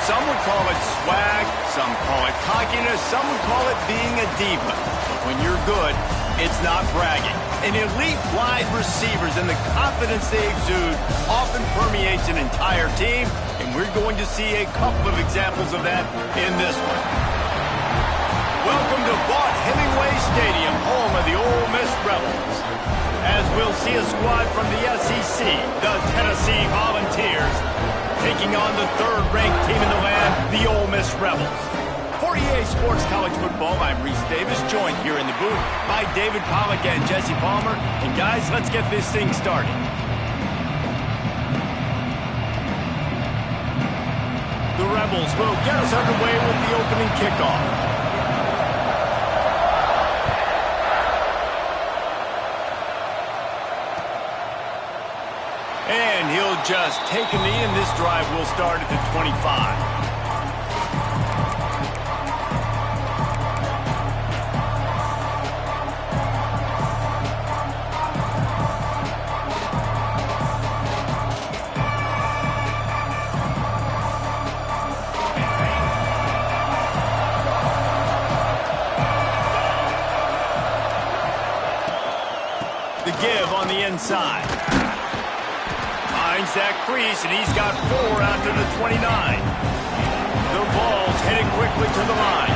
Some would call it swag, some call it cockiness, some would call it being a diva. But when you're good, it's not bragging. And elite wide receivers and the confidence they exude often permeates an entire team, and we're going to see a couple of examples of that in this one. Welcome to Vaught-Hemingway Stadium, home of the Ole Miss Rebels. As we'll see a squad from the SEC, the Tennessee Volunteers, taking on the third-ranked team in the land, the Ole Miss Rebels. For EA Sports College Football, I'm Reese Davis, joined here in the booth by David Pollack and Jesse Palmer. And guys, let's get this thing started. The Rebels will get us underway with the opening kickoff. And he'll just take a knee, and this drive will start at the 25. The give on the inside. Finds that crease, and he's got 4 out to the 29. The ball's headed quickly to the line.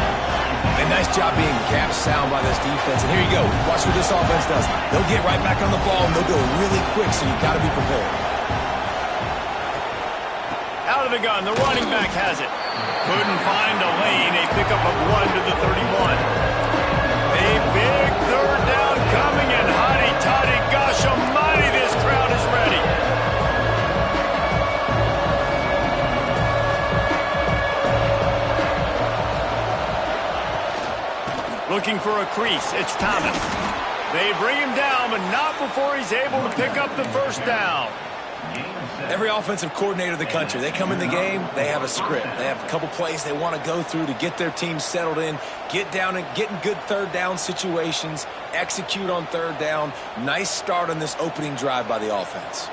A nice job being gap sound by this defense. And here you go. Watch what this offense does. They'll get right back on the ball, and they'll go really quick, so you've got to be prepared. Out of the gun, the running back has it. Couldn't find a lane. A pickup of 1 to the 31. A big third down coming, and hotty-toddy, gosh almighty, this crowd is ready. Looking for a crease, it's Thomas. They bring him down, but not before he's able to pick up the first down. Every offensive coordinator in the country, they come in the game, they have a script. They have a couple plays they want to go through to get their team settled in, get down and get in good third down situations, execute on third down. Nice start on this opening drive by the offense.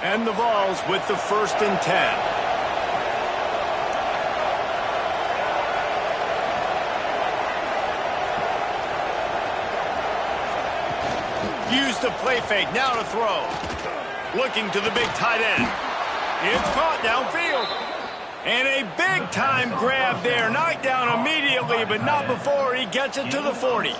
And the Vols with the 1st and 10. Use the play fake, now to throw. Looking to the big tight end. It's caught downfield. And a big-time grab there. Knocked down immediately, but not before he gets it to the 40.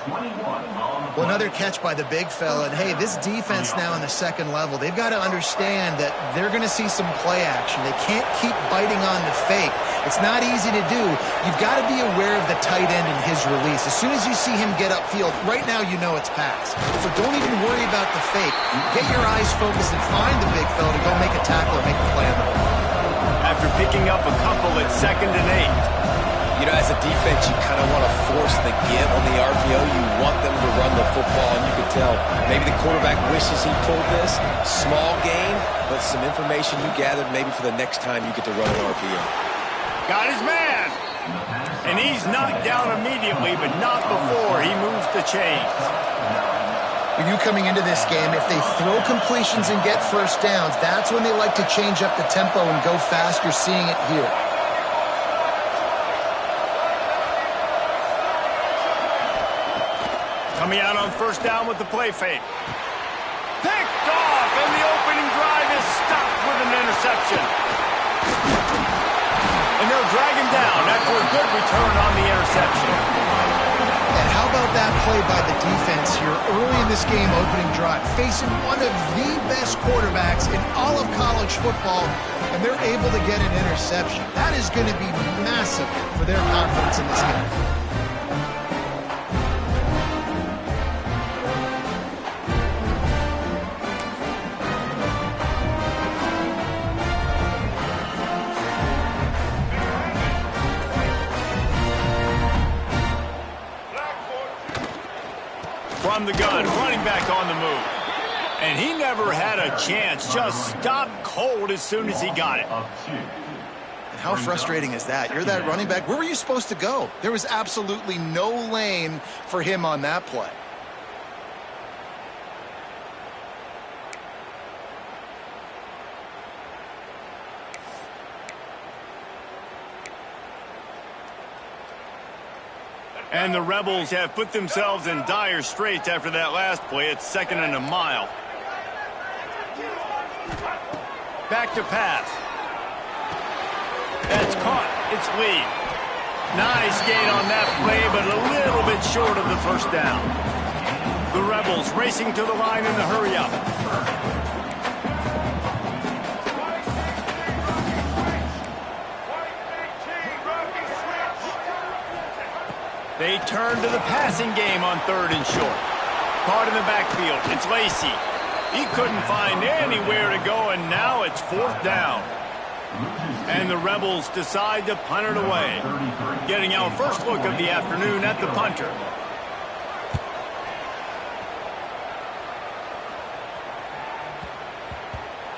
Well, another catch by the big fella. And, hey, this defense now in the second level, they've got to understand that they're going to see some play action. They can't keep biting on the fake. It's not easy to do. You've got to be aware of the tight end and his release. As soon as you see him get upfield, right now you know it's pass. So don't even worry about the fake. Get your eyes focused and find the big fella to go make a tackle or make a play on the ball. After picking up a couple at 2nd and 8. You know, as a defense, you kind of want to force the give on the RPO. You want them to run the football, and you can tell maybe the quarterback wishes he pulled this. Small gain, but some information you gathered maybe for the next time you get to run an RPO. Got his man. And he's knocked down immediately, but not before he moves the chains. For you coming into this game, if they throw completions and get first downs, that's when they like to change up the tempo and go fast. You're seeing it here. Coming out on 1st down with the play fake. Picked off, and the opening drive is stopped with an interception. And they'll drag him down after a good return on the interception. And how about that play by the defense here early in this game opening drive, facing one of the best quarterbacks in all of college football, and they're able to get an interception. That is going to be massive for their confidence in this game. From the gun, running back on the move. And he never had a chance, just stopped cold as soon as he got it. And how frustrating is that? You're that running back. Where were you supposed to go? There was absolutely no lane for him on that play. And the Rebels have put themselves in dire straits after that last play. It's 2nd and a mile. Back to pass. That's caught. It's Lee. Nice gain on that play, but a little bit short of the first down. The Rebels racing to the line in the hurry-up. They turn to the passing game on 3rd and short. Caught in the backfield. It's Lacy. He couldn't find anywhere to go, and now it's 4th down. And the Rebels decide to punt it away. Getting our first look of the afternoon at the punter.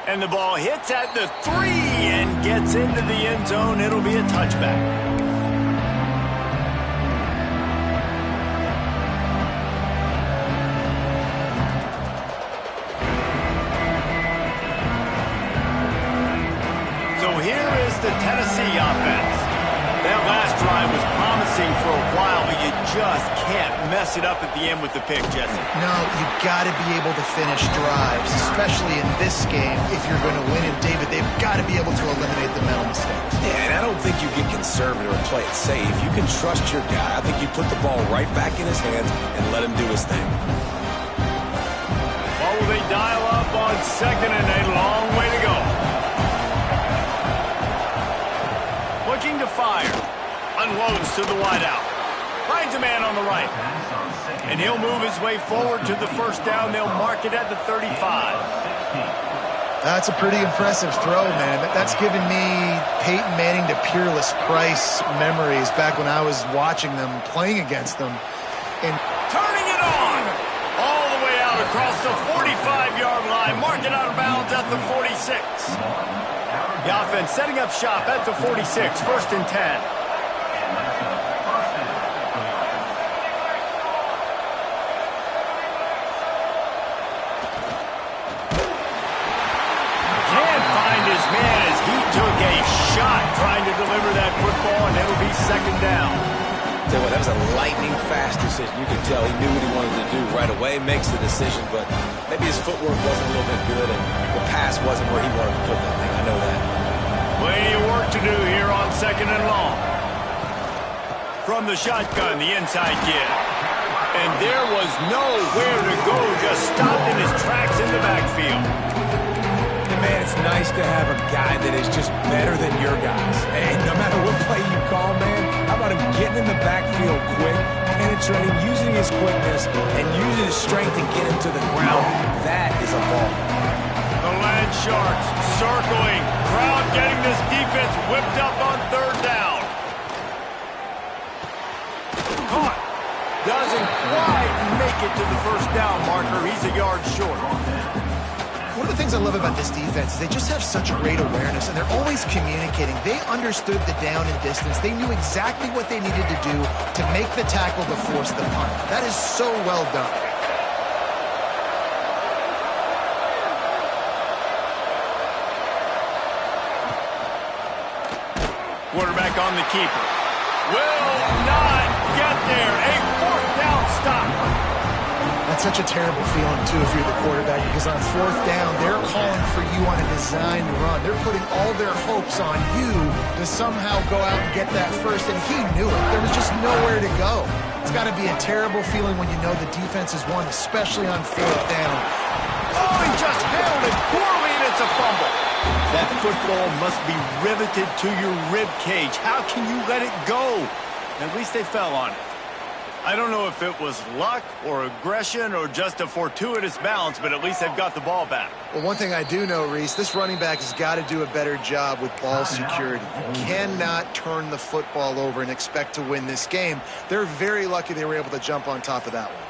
And the ball hits at the 3 and gets into the end zone. It'll be a touchback. The Tennessee offense. That last drive was promising for a while, but you just can't mess it up at the end with the pick, Jesse. No, you got to be able to finish drives, especially in this game if you're going to win. And David, they've got to be able to eliminate the mental mistakes. Yeah, and I don't think you get conservative or play it safe. You can trust your guy. I think you put the ball right back in his hands and let him do his thing. Well, will they dial up on 2nd and a long way to go? Looking to fire. Unloads to the wideout. Finds a man on the right. And he'll move his way forward to the first down. They'll mark it at the 35. That's a pretty impressive throw, man. That's given me Peyton Manning to Peerless Price memories back when I was watching them, playing against them. And turning it on! All the way out across the 45-yard line. Mark it out of bounds at the 46. The offense setting up shop at the 46, 1st and 10. Can't find his man as he took a shot trying to deliver that football, and it'll be 2nd down. Tell you what, that was a lightning-fast decision. You could tell he knew what he wanted to do right away, makes the decision, but maybe his footwork wasn't a little bit good, and the pass wasn't where he wanted to put that thing. I know that. Plenty of work to do here on 2nd and long. From the shotgun, the inside give. And there was nowhere to go, just stopped in his tracks in the backfield. And man, it's nice to have a guy that is just better than your guys. And no matter what play you call, man, how about him getting in the backfield quick, penetrating, using his quickness, and using his strength to get him to the ground. That is a ball. The Land Sharks circling. Crowd getting this defense whipped up on 3rd down. Caught. Doesn't quite make it to the first down marker. He's a yard short. one of the things I love about this defense is they just have such great awareness, and they're always communicating. They understood the down and distance. They knew exactly what they needed to do to make the tackle to force the punt. That is so well done. Quarterback on the keeper. Will not get there. A 4th down stop. That's such a terrible feeling, too, if you're the quarterback, because on 4th down, they're calling for you on a designed run. They're putting all their hopes on you to somehow go out and get that first, and he knew it. There was just nowhere to go. It's got to be a terrible feeling when you know the defense has won, especially on 4th down. Oh, he just held it poorly, and it's a fumble. That football must be riveted to your rib cage. How can you let it go? At least they fell on it. I don't know if it was luck or aggression or just a fortuitous bounce, but at least they've got the ball back. Well, one thing I do know, Reese, this running back has got to do a better job with ball security. You cannot turn the football over and expect to win this game. They're very lucky they were able to jump on top of that one.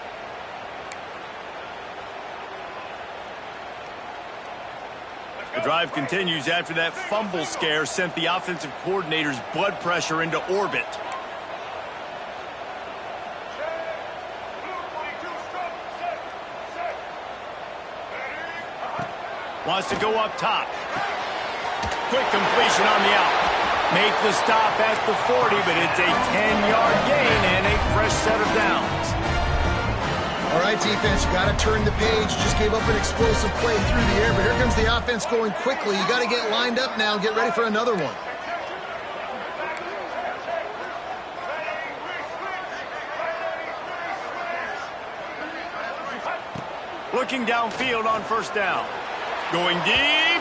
The drive continues after that fumble scare sent the offensive coordinator's blood pressure into orbit. Wants to go up top. Quick completion on the out. Make the stop at the 40, but it's a 10-yard gain and a fresh set of downs. All right, defense, you got to turn the page. Just gave up an explosive play through the air, but here comes the offense going quickly. You got to get lined up now and get ready for another one. Looking downfield on first down. Going deep.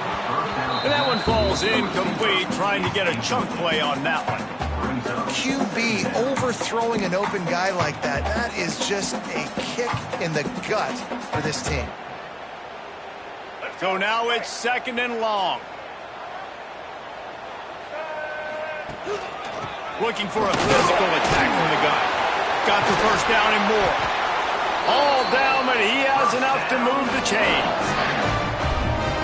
And that one falls incomplete, trying to get a chunk play on that one. QB overthrowing an open guy like that, that is just a kick in the gut for this team. So now it's second and long. Looking for a physical attack from the gun. Got the first down and more. All down, but he has enough to move the chains.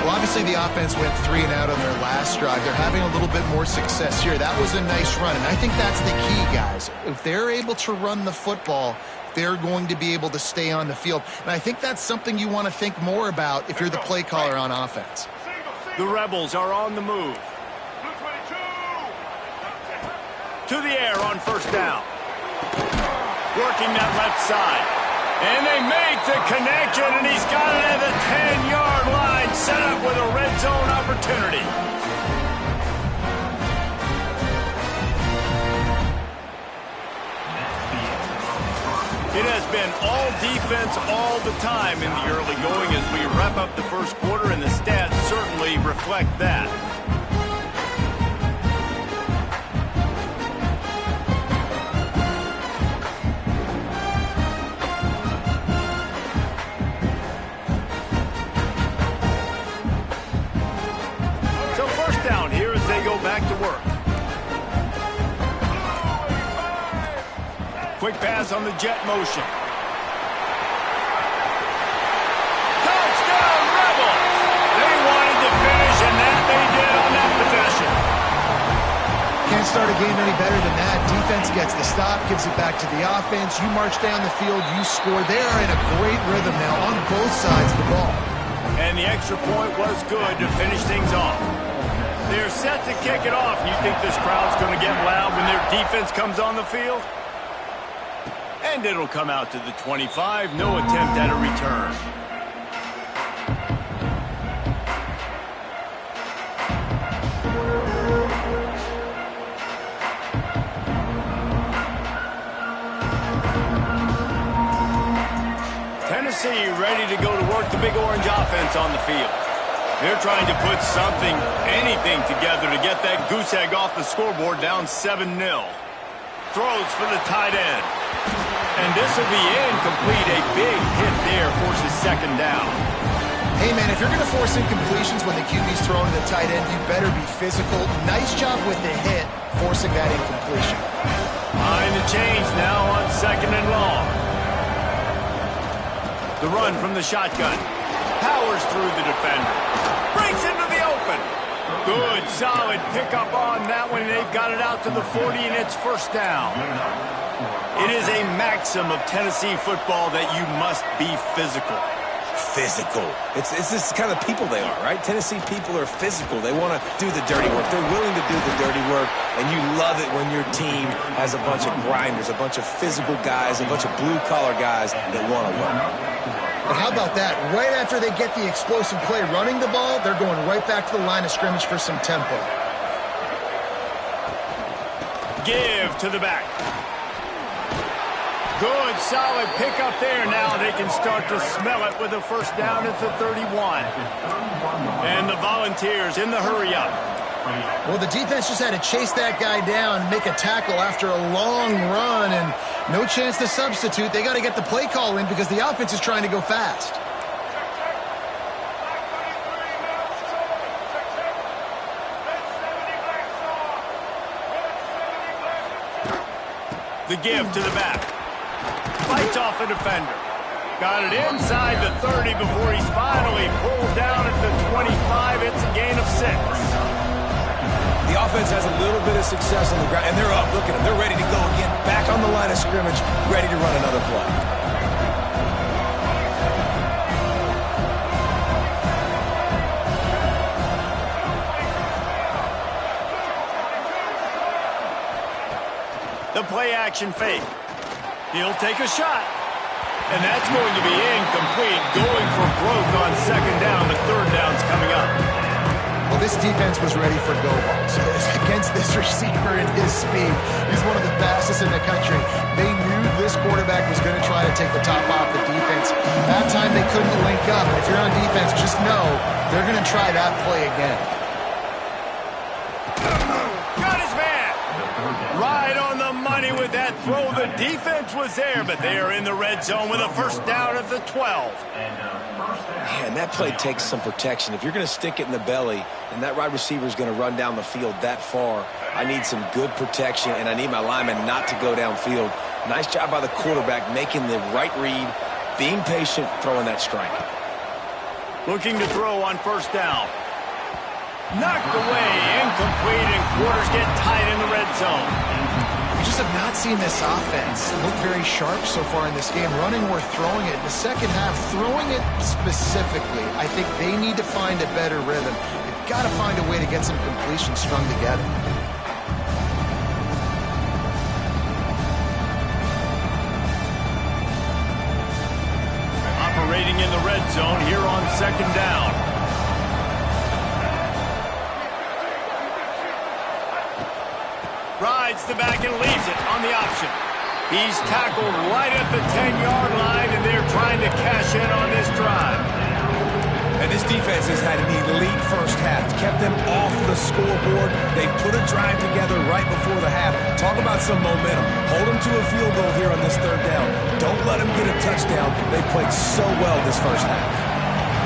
Well, obviously the offense went 3 and out on their last drive. They're having a little bit more success here. That was a nice run, and I think that's the key, guys. If they're able to run the football, they're going to be able to stay on the field. And I think that's something you want to think more about if you're the play caller on offense. The Rebels are on the move. To the air on first down. Working that left side. And they make the connection, and he's got it at the 10-yard line, set up with a red zone opportunity. It has been all defense all the time in the early going as we wrap up the first quarter, and the stats certainly reflect that. Back to work. Quick pass on the jet motion. Touchdown, Rebels! They wanted to finish, and that they did on that possession. Can't start a game any better than that. Defense gets the stop, gives it back to the offense. You march down the field, you score. They are in a great rhythm now on both sides of the ball. And the extra point was good to finish things off. They're set to kick it off. You think this crowd's going to get loud when their defense comes on the field? And it'll come out to the 25. No attempt at a return. Tennessee ready to go to work the Big Orange offense on the field. They're trying to put something, anything together to get that goose egg off the scoreboard down 7-0. Throws for the tight end. And this will be incomplete. A big hit there forces second down. Hey, man, if you're going to force incompletions when the QB's throwing to the tight end, you better be physical. Nice job with the hit, forcing that incompletion. Behind the chains now on second and long. The run from the shotgun. Powers through the defender. Breaks into the open. Good, solid pickup on that one. They've got it out to the 40, and it's first down. It is a maxim of Tennessee football that you must be physical. Physical. It's this kind of people they are, right? Tennessee people are physical. They want to do the dirty work. They're willing to do the dirty work, and you love it when your team has a bunch of grinders, a bunch of physical guys, a bunch of blue-collar guys that want to work. But how about that? Right after they get the explosive play running the ball, they're going right back to the line of scrimmage for some tempo. Give to the back. Good, solid pickup there. Now they can start to smell it with a first down at the 31. And the Volunteers in the hurry-up. Well, the defense just had to chase that guy down and make a tackle after a long run, and no chance to substitute. They got to get the play call in because the offense is trying to go fast. The give to the back. Fights off a defender. Got it inside the 30 before he's finally pulled down at the 25. It's a gain of 6. The offense has a little bit of success on the ground, and they're up. Look at them. They're ready to go again. Back on the line of scrimmage, ready to run another play. The play action fake. He'll take a shot. And that's going to be incomplete. Going for broke on second down. The third down's coming up. Well, this defense was ready for go balls. Against this receiver and his speed, he's one of the fastest in the country. They knew this quarterback was going to try to take the top off the defense. That time they couldn't link up. If you're on defense, just know they're going to try that play again. Got his man. Right on the money with that throw. The defense was there, but they are in the red zone with a first down at the 12. Man, that play takes some protection. If you're going to stick it in the belly and that wide receiver is going to run down the field that far, I need some good protection, and I need my lineman not to go downfield. Nice job by the quarterback making the right read, being patient, throwing that strike. Looking to throw on first down. Knocked away, incomplete, and quarters get tight in the red zone. We just have not seen this offense look very sharp so far in this game, running or throwing it. In the second half, throwing it specifically, I think they need to find a better rhythm. They've got to find a way to get some completions strung together. Operating in the red zone here on second down. Rides the back and leaves it on the option. He's tackled right at the 10-yard line, and they're trying to cash in on this drive. And this defense has had an elite first half. Kept them off the scoreboard. They put a drive together right before the half. Talk about some momentum. Hold them to a field goal here on this third down. Don't let them get a touchdown. They've played so well this first half.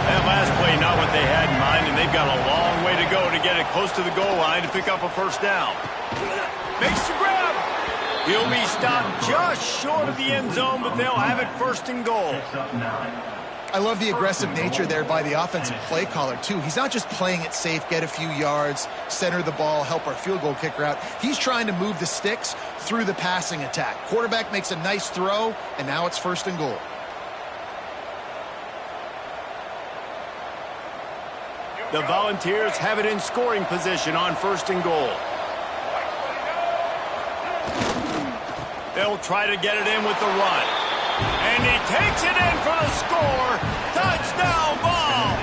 That last play, not what they had in mind, and they've got a long way to go to get it close to the goal line to pick up a first down. Makes the grab. He'll be stopped just short of the end zone, but they'll have it first and goal. I love the aggressive nature there by the offensive play caller, too. He's not just playing it safe, get a few yards, center the ball, help our field goal kicker out. He's trying to move the sticks through the passing attack. Quarterback makes a nice throw, and now it's first and goal. The Volunteers have it in scoring position on first and goal. They'll try to get it in with the run. And he takes it in for the score. Touchdown, Vols!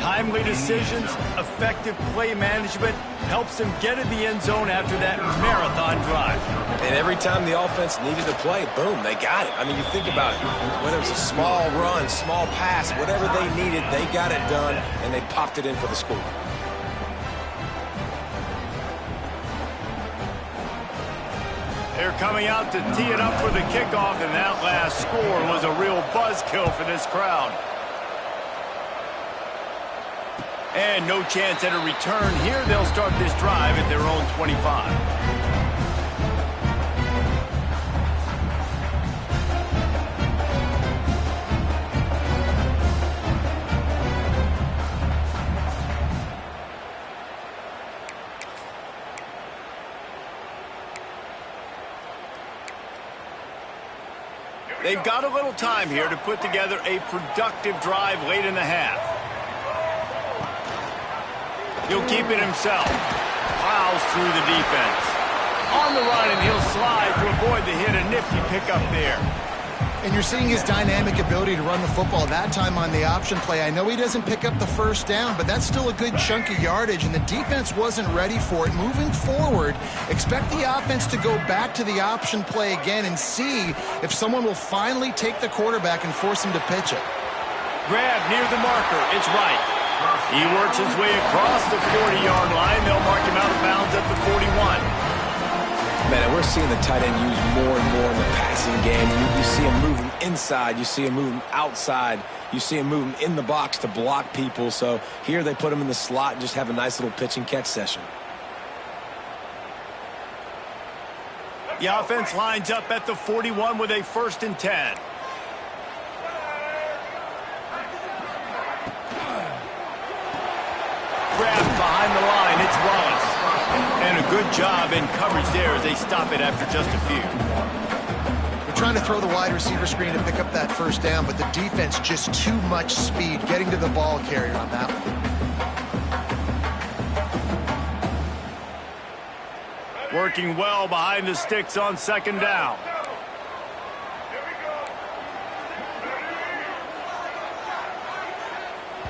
Timely decisions, effective play management helps them get in the end zone after that marathon drive. And every time the offense needed to play, boom, they got it. I mean, you think about it. Whether it's a small run, small pass, whatever they needed, they got it done, and they popped it in for the score. They're coming out to tee it up for the kickoff, and that last score was a real buzzkill for this crowd. And no chance at a return here. They'll start this drive at their own 25. They've got a little time here to put together a productive drive late in the half. He'll keep it himself. Plows through the defense. On the run, and he'll slide to avoid the hit. A nifty pickup there. And you're seeing his dynamic ability to run the football that time on the option play. I know he doesn't pick up the first down, but that's still a good chunk of yardage, and the defense wasn't ready for it. Moving forward, expect the offense to go back to the option play again and see if someone will finally take the quarterback and force him to pitch it. Grab near the marker. It's right. He works his way across the 40-yard line. They'll mark him out of bounds at the 41. Man, and we're seeing the tight end used more and more in the passing game. You see him moving inside. You see him moving outside. You see him moving in the box to block people. So here they put him in the slot and just have a nice little pitch and catch session. The offense lines up at the 41 with a 1st and 10. Grabbed behind the line. It's Wallace. And a good job in coverage there as they stop it after just a few. They're trying to throw the wide receiver screen to pick up that first down, but the defense just too much speed getting to the ball carrier on that one. Working well behind the sticks on second down.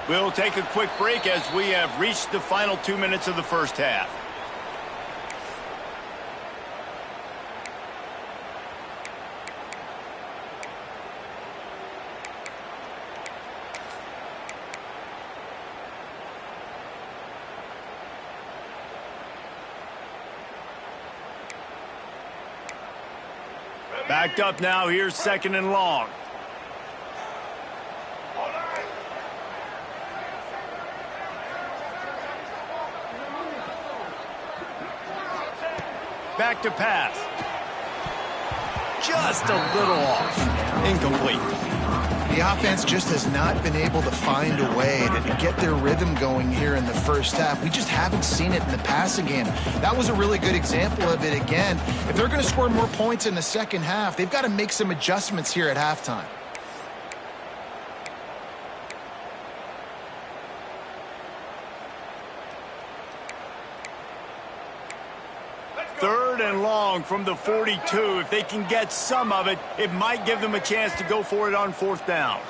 We'll take a quick break as we have reached the final 2 minutes of the first half. Backed up now, here's second and long. Back to pass. Just a little off. Incomplete. The offense just has not been able to find a way to get their rhythm going here in the first half. We just haven't seen it in the passing game. That was a really good example of it again. If they're going to score more points in the second half, they've got to make some adjustments here at halftime. Third and long from the 42. If they can get some of it, it might give them a chance to go for it on fourth down.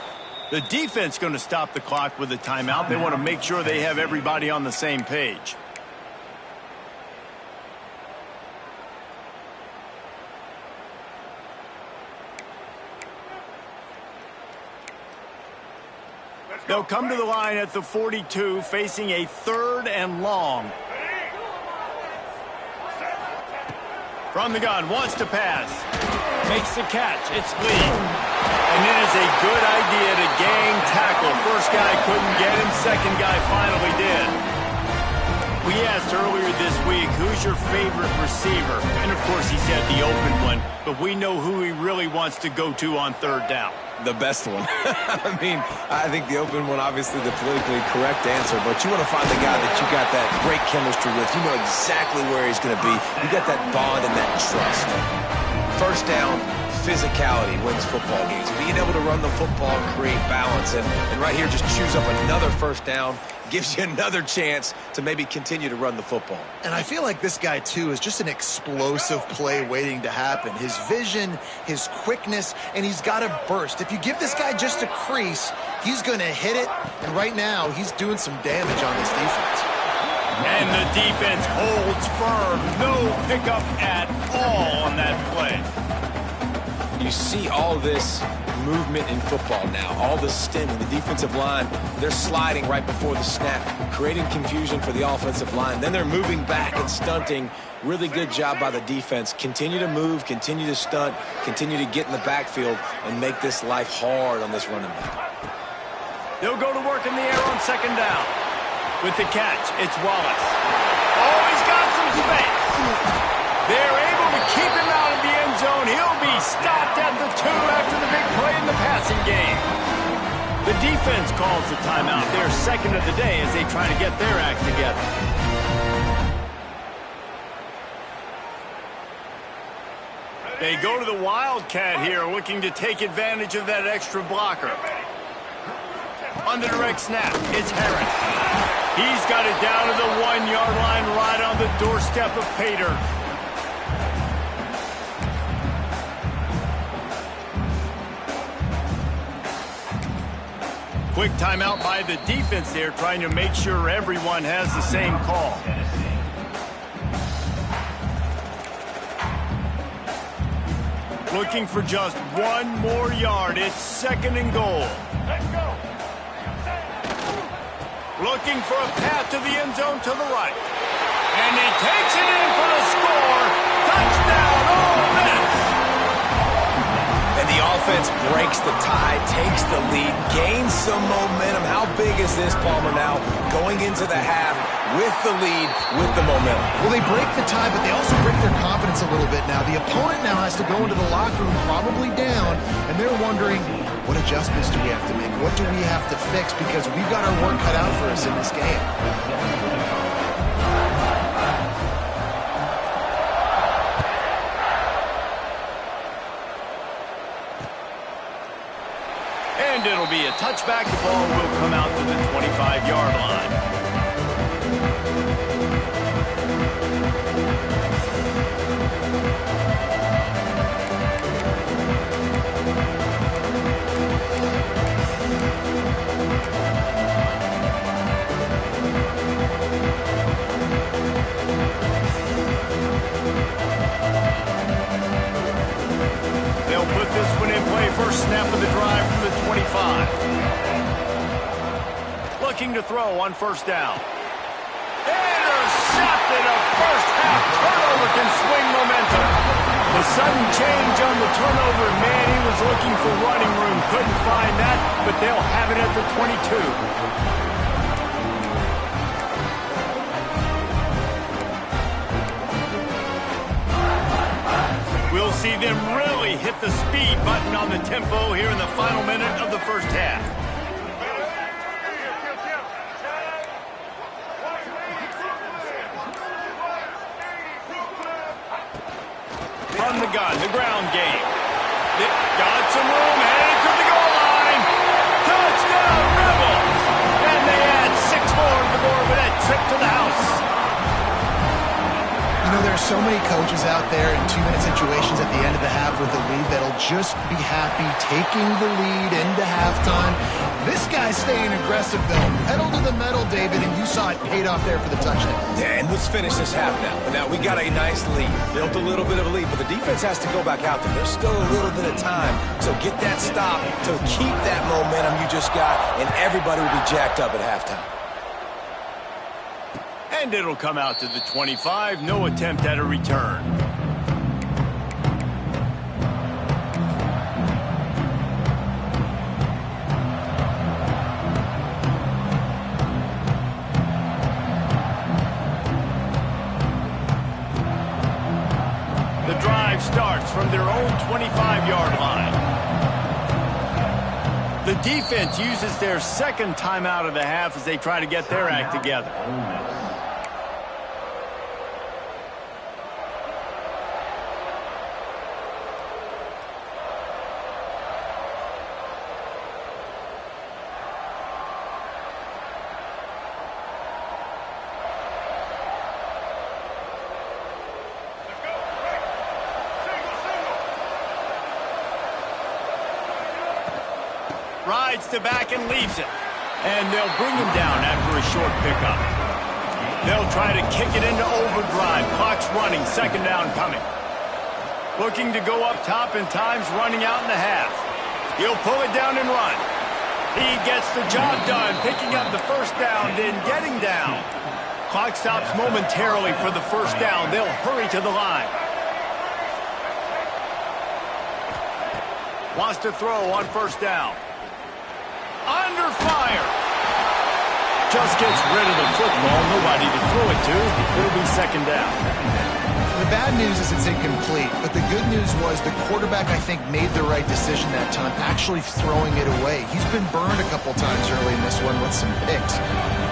The defense going to stop the clock with a timeout. They want to make sure they have everybody on the same page. They'll come to the line at the 42, facing a third and long. From the gun, wants to pass. Makes the catch. It's Lee. And it is a good idea to gang tackle. First guy couldn't get him. Second guy finally did. We asked earlier this week, who's your favorite receiver? And, of course, he said the open one. But we know who he really wants to go to on third down. The best one. I mean, I think the open one, obviously the politically correct answer, but you want to find the guy that you got that great chemistry with. You know exactly where he's going to be. You got that bond and that trust. First down, physicality wins football games. Being able to run the football, create balance, and right here just choose up another first down, gives you another chance to maybe continue to run the football. And I feel like this guy, too, is just an explosive play waiting to happen. His vision, his quickness, and he's got a burst. If you give this guy just a crease, he's going to hit it. And right now, he's doing some damage on this defense. And the defense holds firm. No pickup at all on that play. You see all this movement in football now, all the stemming, the defensive line, they're sliding right before the snap, creating confusion for the offensive line. Then they're moving back and stunting. Really good job by the defense. Continue to move, continue to stunt, continue to get in the backfield and make this life hard on this running back. They'll go to work in the air on second down. With the catch, it's Wallace. Oh, he's got some space. They're able to keep him out of the end zone. He'll be stopped at the 2 after the big play in the passing game. The defense calls the timeout. Their second of the day as they try to get their act together. They go to the Wildcat here, looking to take advantage of that extra blocker. On the direct snap, it's Harris. He's got it down to the 1-yard line right on the doorstep of Pater. Quick timeout by the defense there, trying to make sure everyone has the same call. Looking for just one more yard. It's second and goal. Let's go. Looking for a path to the end zone to the right. And he takes it in for the score. Touchdown, Ole Miss. And the offense breaks the tie, takes the lead, gains some momentum. How big is this, Palmer, now? Going into the half with the lead, with the momentum. Well, they break the tie, but they also break their confidence a little bit now. The opponent now has to go into the locker room probably down, and they're wondering, what adjustments do we have to make? What do we have to fix? Because we've got our work cut out for us in this game. And it'll be a touchback. The ball will come out to the 25-yard line. first snap of the drive from the 25. Looking to throw on first down. Intercepted. A first-half turnover can swing momentum. The sudden change on the turnover, man, he was looking for running room. Couldn't find that, but they'll have it at the 22. We'll see them really hit the speed button on the tempo here in the final minute of the first half. From the gun, the ground game. Got some room, headed to the goal line. Touchdown, Rebels! And they add 6 more to the board with that trip to the house. You know, there are so many coaches out there in 2-minute situations at the end of the half with the lead that'll just be happy taking the lead into halftime. This guy's staying aggressive, though. Pedal to the metal, David, and you saw it paid off there for the touchdown. Yeah, and let's finish this half now. Now, we got a nice lead. Built a little bit of a lead, but the defense has to go back out there. There's still a little bit of time. So get that stop to keep that momentum you just got, and everybody will be jacked up at halftime. And it'll come out to the 25. No attempt at a return. The drive starts from their own 25-yard line. The defense uses their second timeout of the half as they try to get their act together. Rides to back and leaves it. And they'll bring him down after a short pickup. They'll try to kick it into overdrive. Clock's running. Second down coming. Looking to go up top, and time's running out in the half. He'll pull it down and run. He gets the job done, picking up the first down, then getting down. Clock stops momentarily for the first down. They'll hurry to the line. Wants to throw on first down. Under fire. Just gets rid of the football. Nobody to throw it to. It'll be second down. The bad news is it's incomplete, but the good news was the quarterback, I think, made the right decision that time, actually throwing it away. He's been burned a couple times early in this one with some picks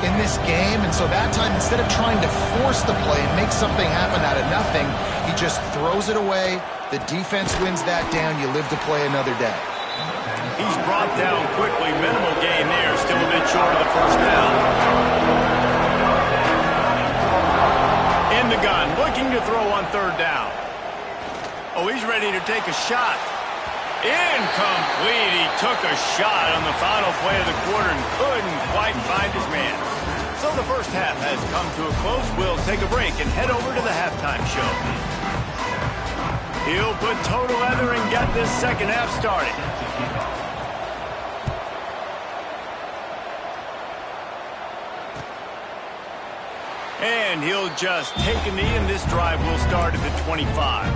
in this game, and so that time, instead of trying to force the play and make something happen out of nothing, he just throws it away. The defense wins that down. You live to play another day. He's brought down quickly. Minimal gain there. Still a bit short of the first down. In the gun. Looking to throw on third down. Oh, he's ready to take a shot. Incomplete. He took a shot on the final play of the quarter and couldn't quite find his man. So the first half has come to a close. We'll take a break and head over to the halftime show. He'll put total leather and get this second half started. And he'll just take a knee, and this drive will start at the 25.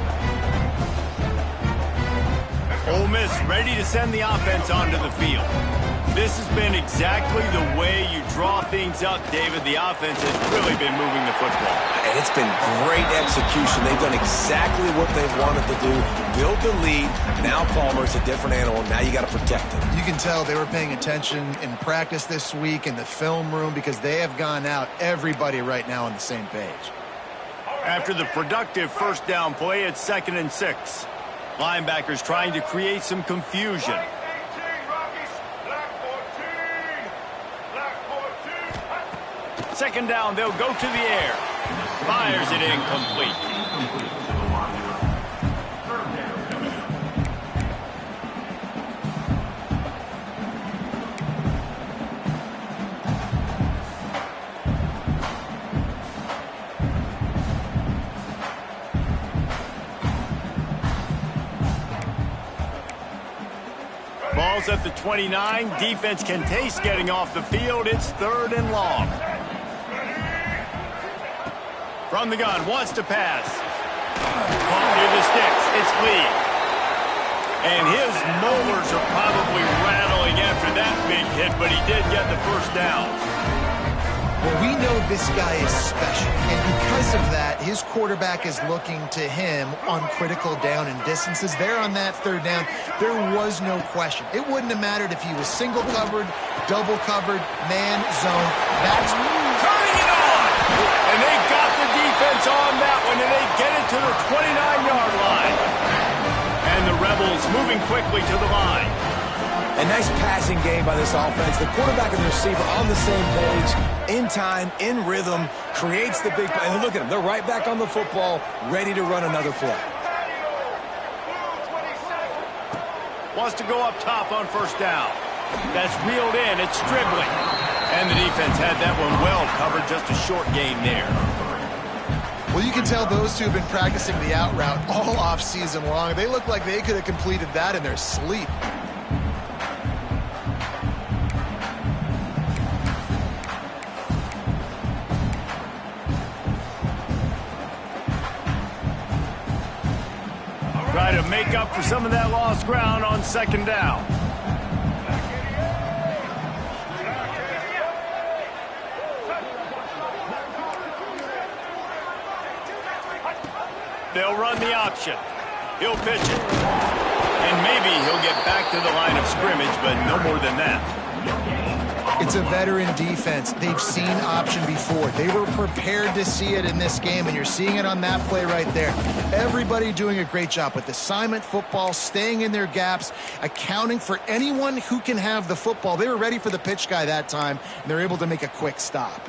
Ole Miss ready to send the offense onto the field. This has been exactly the way you draw things up, David. The offense has really been moving the football. And it's been great execution. They've done exactly what they've wanted to do. Build the lead. Now Palmer's a different animal. Now you got to protect it. You can tell they were paying attention in practice this week in the film room because they have gone out, everybody right now on the same page. After the productive first down play, it's 2nd and 6. Linebackers trying to create some confusion. Second down, they'll go to the air. Fires it incomplete. Ball's at the 29. Defense can taste getting off the field. It's 3rd and long. From the gun, wants to pass. Caught near the sticks. It's Lee. And his molars are probably rattling after that big hit, but he did get the first down. Well, we know this guy is special, and because of that, his quarterback is looking to him on critical down and distances. There on that 3rd down, there was no question. It wouldn't have mattered if he was single covered, double covered, man, zone. That's turning it on! And they got the defense on that one, and they get it to the 29-yard line. And the Rebels moving quickly to the line. A nice passing game by this offense. The quarterback and the receiver on the same page, in time, in rhythm, creates the big play. And look at them. They're right back on the football, ready to run another play. Wants to go up top on 1st down. That's reeled in. It's Stribling. And the defense had that one well covered. Just a short gain there. Well, you can tell those two have been practicing the out route all off season long. They look like they could have completed that in their sleep. Try to make up for some of that lost ground on 2nd down. They'll run the option. He'll pitch it. And maybe he'll get back to the line of scrimmage, but no more than that. It's a veteran defense. They've seen option before. They were prepared to see it in this game, and you're seeing it on that play right there. Everybody doing a great job with assignment football, staying in their gaps, accounting for anyone who can have the football. They were ready for the pitch guy that time, and they're able to make a quick stop.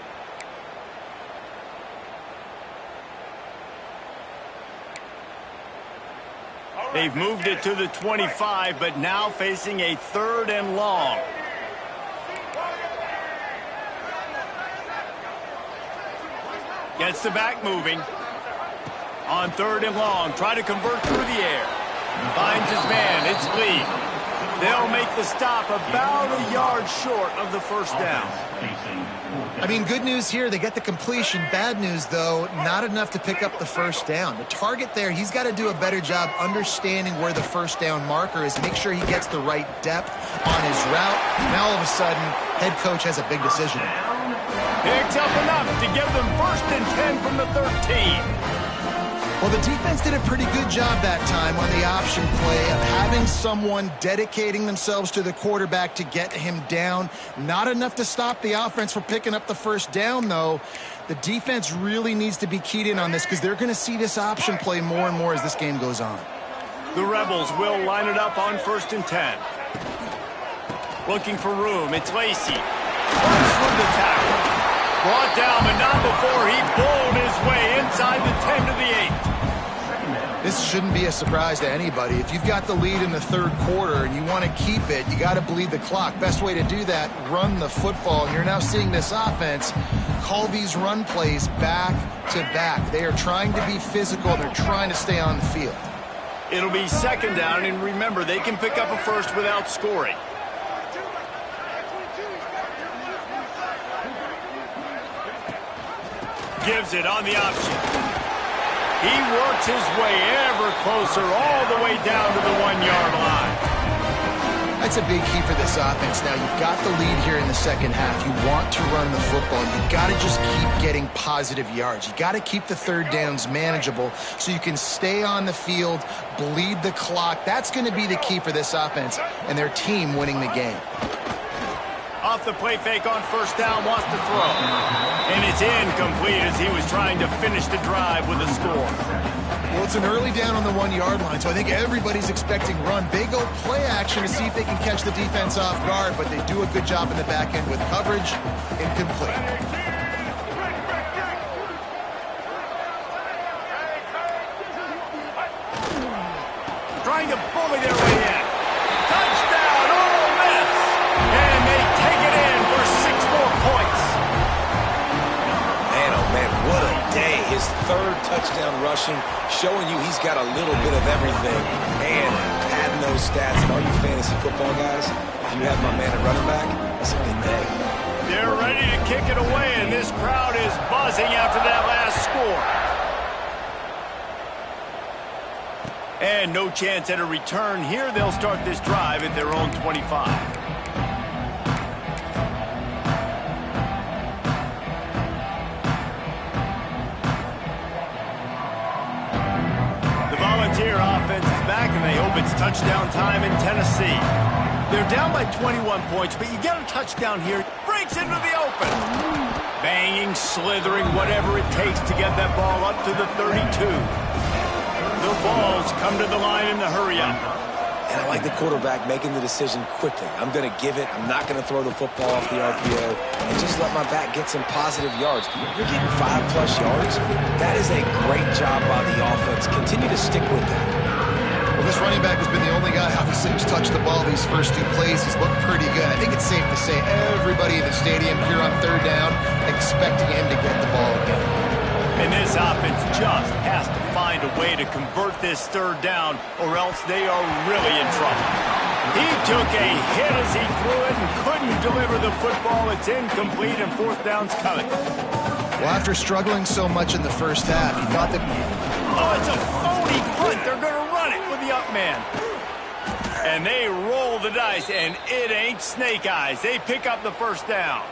They've moved it to the 25, but now facing a 3rd and long. Gets the back moving. On 3rd and long, try to convert through the air. Finds his man, it's Lee. They'll make the stop about a yard short of the 1st down. I mean, good news here, they get the completion. Bad news, though, not enough to pick up the 1st down. The target there, he's got to do a better job understanding where the 1st down marker is, make sure he gets the right depth on his route. Now, all of a sudden, head coach has a big decision. Picks up enough to give them 1st and 10 from the 13. Well, the defense did a pretty good job that time on the option play of having someone dedicating themselves to the quarterback to get him down. Not enough to stop the offense from picking up the 1st down, though. The defense really needs to be keyed in on this because they're going to see this option play more and more as this game goes on. The Rebels will line it up on 1st and 10. Looking for room. It's Lacy. Runs through the tackle. Brought down, but not before he bowled his way inside the 10 to the 8. This shouldn't be a surprise to anybody. If you've got the lead in the 3rd quarter and you want to keep it, you got to bleed the clock. Best way to do that, run the football. And you're now seeing this offense call these run plays back to back. They are trying to be physical. They're trying to stay on the field. It'll be 2nd down, and remember, they can pick up a 1st without scoring. Gives it on the option. He works his way ever closer all the way down to the 1-yard line. That's a big key for this offense. Now, you've got the lead here in the 2nd half. You want to run the football. You've got to just keep getting positive yards. You've got to keep the 3rd downs manageable so you can stay on the field, bleed the clock. That's going to be the key for this offense and their team winning the game. Off the play fake on 1st down, wants to throw. And it's incomplete as he was trying to finish the drive with a score. Well, it's an early down on the 1-yard line, so I think everybody's expecting run. They go play action to see if they can catch the defense off guard, but they do a good job in the back end with coverage. Incomplete. Trying to bully their way in. Touchdown, Ole Miss! And they take it in for 6 more points. Man, oh man, what a day. His 3rd touchdown rushing, showing you he's got a little bit of everything and padding those stats, and all you fantasy football guys, if you have my man at running back, it's a big day. They're ready to kick it away, and this crowd is buzzing after that last score. And no chance at a return here. They'll start this drive at their own 25. Volunteer offense is back, and they hope it's touchdown time in Tennessee. They're down by 21 points, but you get a touchdown here. Breaks into the open. Banging, slithering, whatever it takes to get that ball up to the 32. The balls come to the line in the hurry-up. And I like the quarterback making the decision quickly. I'm going to give it. I'm not going to throw the football off the RPO and just let my back get some positive yards. You're getting 5+ yards. That is a great job by the offense. Continue to stick with that. Well, this running back has been the only guy obviously who's touched the ball these first 2 plays. He's looked pretty good. I think it's safe to say everybody in the stadium here on 3rd down expecting him to get the ball again. And this offense just has to find a way to convert this 3rd down, or else they are really in trouble. He took a hit as he threw it and couldn't deliver the football. It's incomplete, and 4th down's coming. Well, after struggling so much in the first half, he thought that... Oh, it's a phony punt. They're going to run it with the up man. And they roll the dice, and it ain't snake eyes. They pick up the 1st down.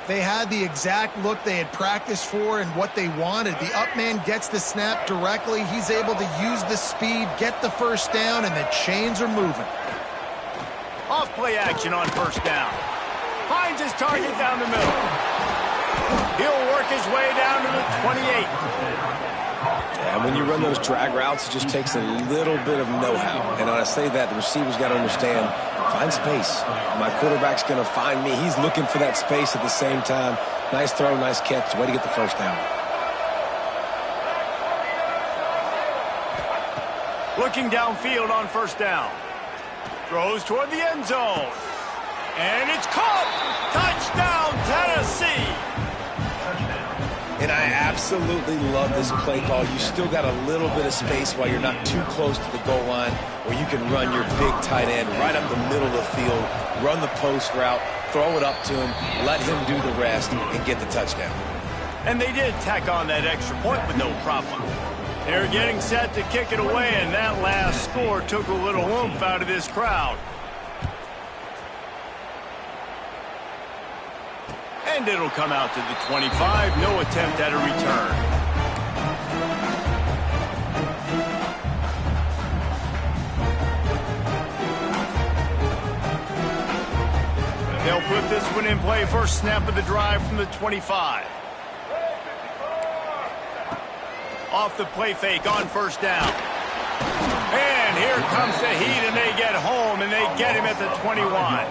They had the exact look they had practiced for and what they wanted. The up man gets the snap directly. He's able to use the speed, get the 1st down, and the chains are moving. Off play action on 1st down. Finds his target down the middle. He'll work his way down to the 28. Yeah, when you run those drag routes, it just takes a little bit of know-how. And when I say that, the receiver's got to understand, find space. My quarterback's going to find me. He's looking for that space at the same time. Nice throw, nice catch. Way to get the 1st down. Looking downfield on 1st down. Throws toward the end zone. And it's caught! Touchdown, Tennessee! And I absolutely love this play call. You still got a little bit of space while you're not too close to the goal line, where you can run your big tight end right up the middle of the field, run the post route, throw it up to him, let him do the rest, and get the touchdown. And they did tack on that extra point with no problem. They're getting set to kick it away, and that last score took a little oomph out of this crowd. And it'll come out to the 25. No attempt at a return. They'll put this one in play. First snap of the drive from the 25. Off the play fake on 1st down. And here comes the heat, and they get home, and they get him at the 21.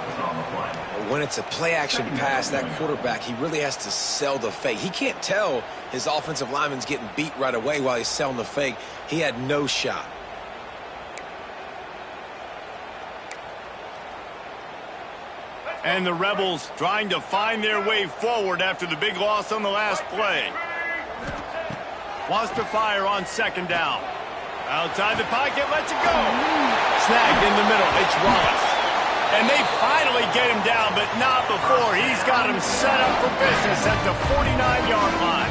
When it's a play-action pass, that quarterback, he really has to sell the fake. He can't tell his offensive lineman's getting beat right away while he's selling the fake. He had no shot. And the Rebels trying to find their way forward after the big loss on the last play. Wants to fire on 2nd down. Outside the pocket, lets it go. Snagged in the middle. It's Wallace. And they finally get him down, but not before. He's got him set up for business at the 49-yard line.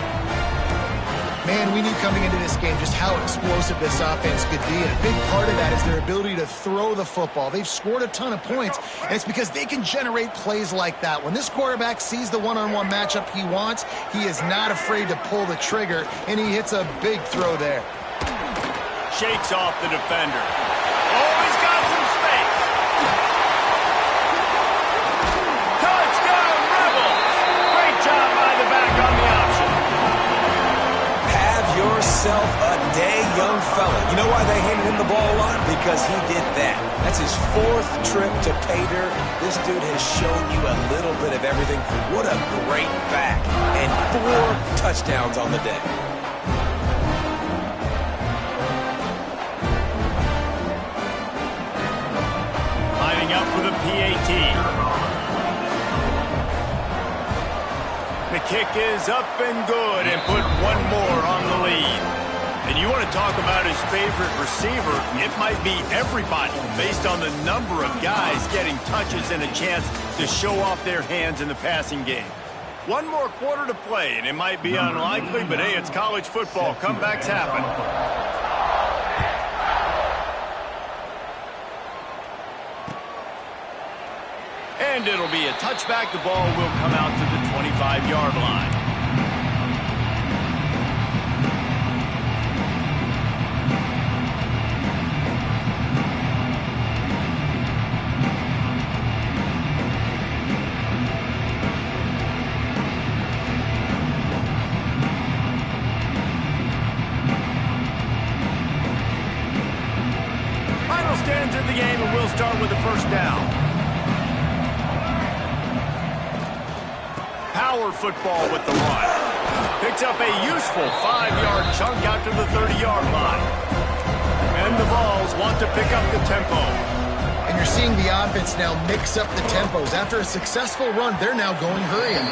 Man, we knew coming into this game just how explosive this offense could be, and a big part of that is their ability to throw the football. They've scored a ton of points, and it's because they can generate plays like that. When this quarterback sees the one-on-one matchup he wants, he is not afraid to pull the trigger, and he hits a big throw there. Shakes off the defender. Oh, he's got some space. Touchdown, Rebels! Great job by the back on the option. Have yourself a day, young fella. You know why they handed him the ball a lot? Because he did that. That's his 4th trip to pay dirt. This dude has shown you a little bit of everything. What a great back. And 4 touchdowns on the day. Lining up for the PAT. The kick is up and good, and put one more on the lead. And you want to talk about his favorite receiver, it might be everybody based on the number of guys getting touches and a chance to show off their hands in the passing game. One more quarter to play, and it might be unlikely, but hey, it's college football. Comebacks happen. And it'll be a touchback. The ball will come out to the 25-yard line. Final stands of the game, and we'll start with the first down. Power football with the run. Picks up a useful 5-yard chunk out to the 30-yard line. And the Vols want to pick up the tempo. And you're seeing the offense now mix up the tempos. After a successful run, they're now going hurrying.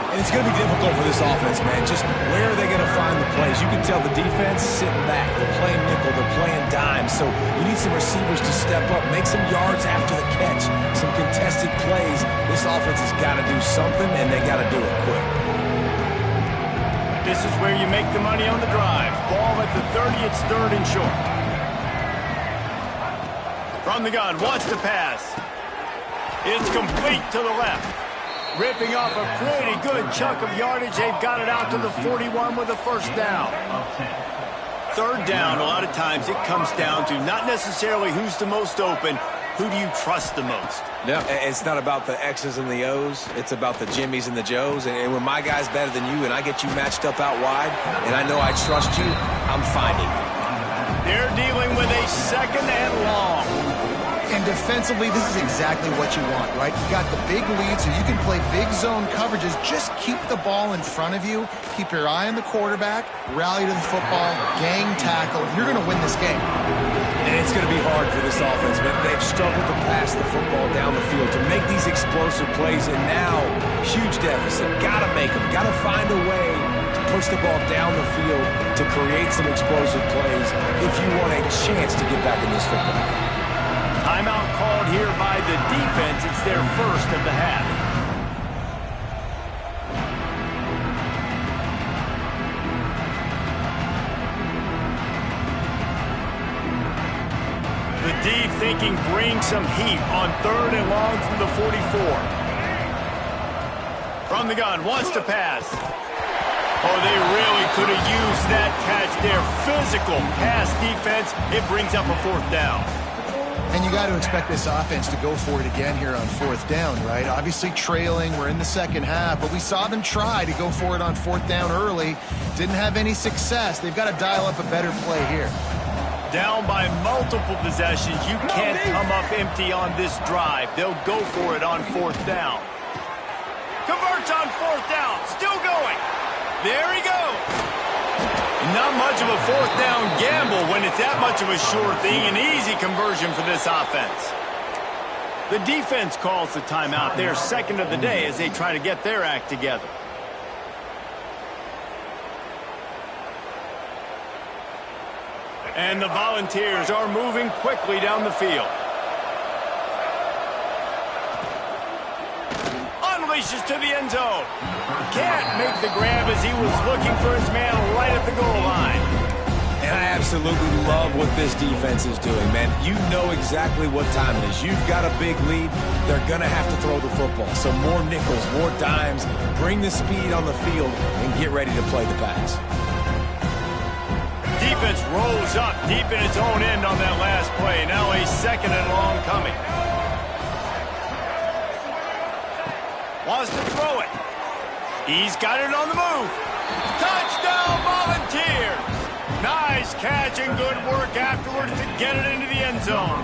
And it's going to be difficult for this offense, man. Just where are they going to find the plays? You can tell the defense sitting back. They're playing nickel. They're playing dime. So you need some receivers to step up, make some yards after the catch, some contested plays. This offense has got to do something, and they got to do it quick. This is where you make the money on the drive. Ball at the 30. It's 3rd and short. From the gun, wants to pass. It's complete to the left. Ripping off a pretty good chunk of yardage. They've got it out to the 41 with a first down. 3rd down, a lot of times it comes down to not necessarily who's the most open, who do you trust the most? No, it's not about the X's and the O's. It's about the Jimmys and the Joes. And when my guy's better than you and I get you matched up out wide and I know I trust you, I'm finding you. They're dealing with a 2nd and long. And defensively, this is exactly what you want, right? You got the big lead, so you can play big zone coverages. Just keep the ball in front of you. Keep your eye on the quarterback. Rally to the football. Gang tackle. You're going to win this game. And it's going to be hard for this offense, man. They've struggled to pass the football down the field to make these explosive plays, and now, huge deficit. Got to make them. Got to find a way to push the ball down the field to create some explosive plays if you want a chance to get back in this football game. Timeout called here by the defense. It's their first of the half. The D thinking bring some heat on 3rd and long from the 44. From the gun, wants to pass. Oh, they really could have used that catch there. Physical pass defense. It brings up a 4th down. And you got to expect this offense to go for it again here on 4th down, right? Obviously trailing, we're in the 2nd half, but we saw them try to go for it on 4th down early. Didn't have any success. They've got to dial up a better play here. Down by multiple possessions. You can't come up empty on this drive. They'll go for it on 4th down. Converts on 4th down. Still going. There he goes. Not much of a 4th down gamble when it's that much of a sure thing. An easy conversion for this offense. The defense calls the timeout. Their 2nd of the day as they try to get their act together. And the Volunteers are moving quickly down the field. Unleashes to the end zone. Can't make the grab as he was looking for his man right at the goal line. And I absolutely love what this defense is doing, man. You know exactly what time it is. You've got a big lead. They're going to have to throw the football. So more nickels, more dimes. Bring the speed on the field and get ready to play the pass. Defense rolls up deep in its own end on that last play. Now a 2nd and long coming. Wants to throw it. He's got it on the move. Touchdown, Volunteers. Nice catch and good work afterwards to get it into the end zone.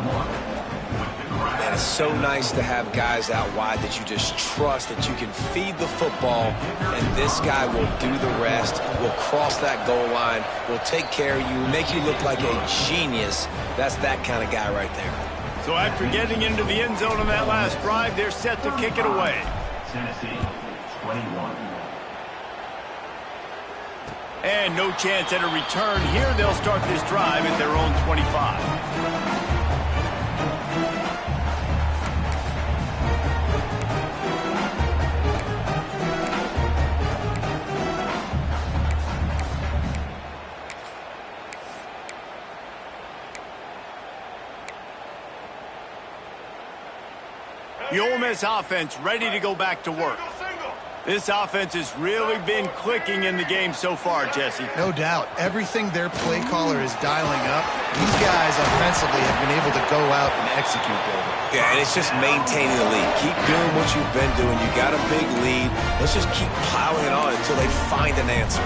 Man, it's so nice to have guys out wide that you just trust that you can feed the football, and this guy will do the rest, will cross that goal line, will take care of you, make you look like a genius. That's that kind of guy right there. So after getting into the end zone on that last drive, they're set to kick it away. Tennessee, 21. And no chance at a return here. They'll start this drive at their own 25. The Ole Miss offense ready to go back to work. This offense has really been clicking in the game so far, Jesse. No doubt. Everything their play caller is dialing up, these guys offensively have been able to go out and execute, David. Yeah, and it's just maintaining the lead. Keep doing what you've been doing. You got a big lead. Let's just keep plowing it on until they find an answer.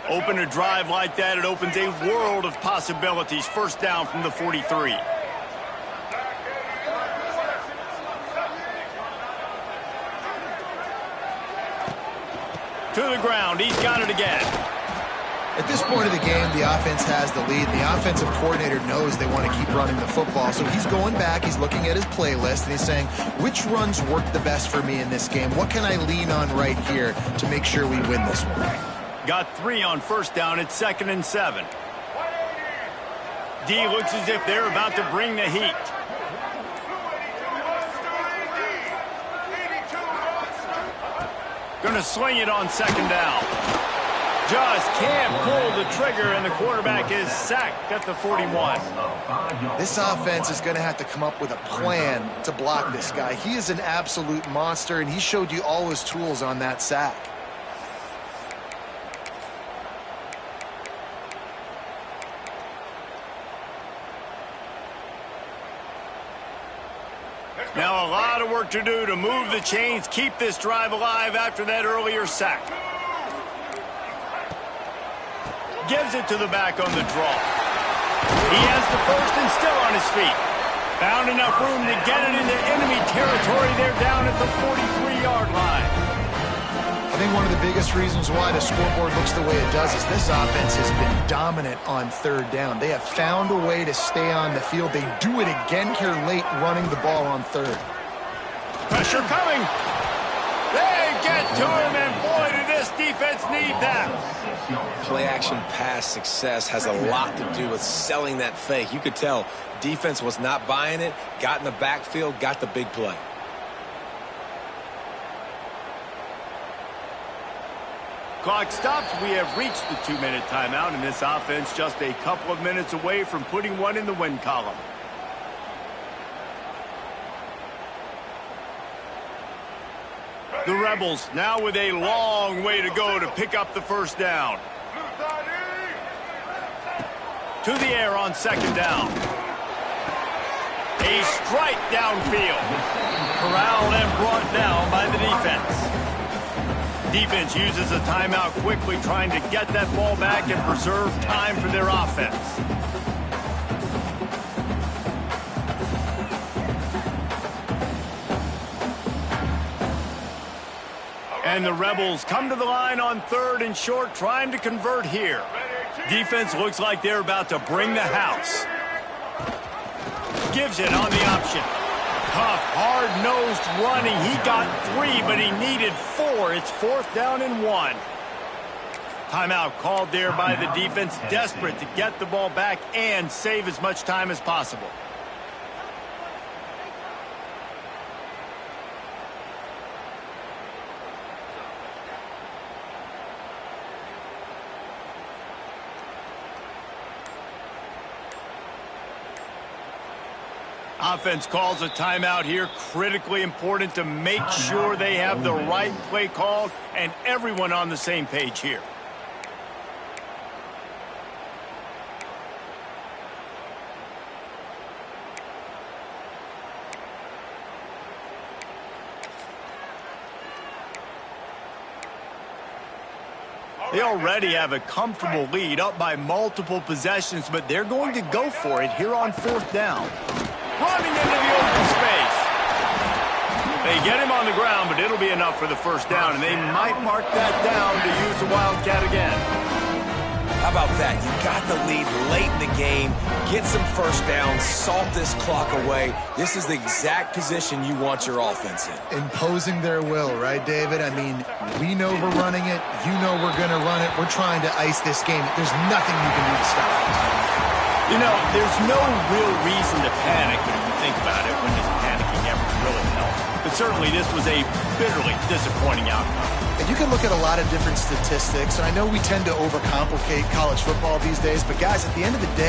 Open a drive like that, it opens a world of possibilities. First down from the 43. To the ground, he's got it again. At this point of the game, the offense has the lead. The offensive coordinator knows they want to keep running the football. So he's going back, he's looking at his playlist, and he's saying, which runs work the best for me in this game? What can I lean on right here to make sure we win this one? Got 3 on first down. It's 2nd and 7. D looks as if they're about to bring the heat. Gonna swing it on 2nd down. Just can't pull the trigger, and the quarterback is sacked at the 41. This offense is going to have to come up with a plan to block this guy. He is an absolute monster, and he showed you all his tools on that sack. Now a lot of work to do to move the chains, keep this drive alive after that earlier sack. Gives it to the back on the draw. He has the first and still on his feet. Found enough room to get it into enemy territory. They're down at the 43-yard line. I think one of the biggest reasons why the scoreboard looks the way it does is this offense has been dominant on 3rd down. They have found a way to stay on the field. They do it again here late, running the ball on 3rd. Pressure coming. They get to him, and boy, did this defense need that. Play-action pass success has a lot to do with selling that fake. You could tell defense was not buying it, got in the backfield, got the big play. Clock stops. We have reached the 2-minute timeout, and this offense just a couple of minutes away from putting one in the win column. The Rebels now with a long way to go to pick up the first down. To the air on 2nd down. A strike downfield. Corralled and brought down by the defense. Defense uses a timeout quickly, trying to get that ball back and preserve time for their offense. And the Rebels come to the line on 3rd and short, trying to convert here. Defense looks like they're about to bring the house. Gives it on the option. Tough, hard-nosed running. He got 3, but he needed 4. It's 4th down and 1. Timeout called there by the defense, desperate to get the ball back and save as much time as possible. Offense calls a timeout here. Critically important to make sure they have the right play called and everyone on the same page here. They already have a comfortable lead, up by multiple possessions, but they're going to go for it here on 4th down. Running into the open space. They get him on the ground, but it'll be enough for the first down, and they might mark that down to use the Wildcat again. How about that? You got the lead late in the game. Get some first downs. Salt this clock away. This is the exact position you want your offense in. Imposing their will, right, David? I mean, we know we're running it. You know we're going to run it. We're trying to ice this game. There's nothing you can do to stop it. You know, there's no real reason to panic when you think about it, when does panicking ever really help? But certainly this was a bitterly disappointing outcome. And you can look at a lot of different statistics, and I know we tend to overcomplicate college football these days, but guys, at the end of the day,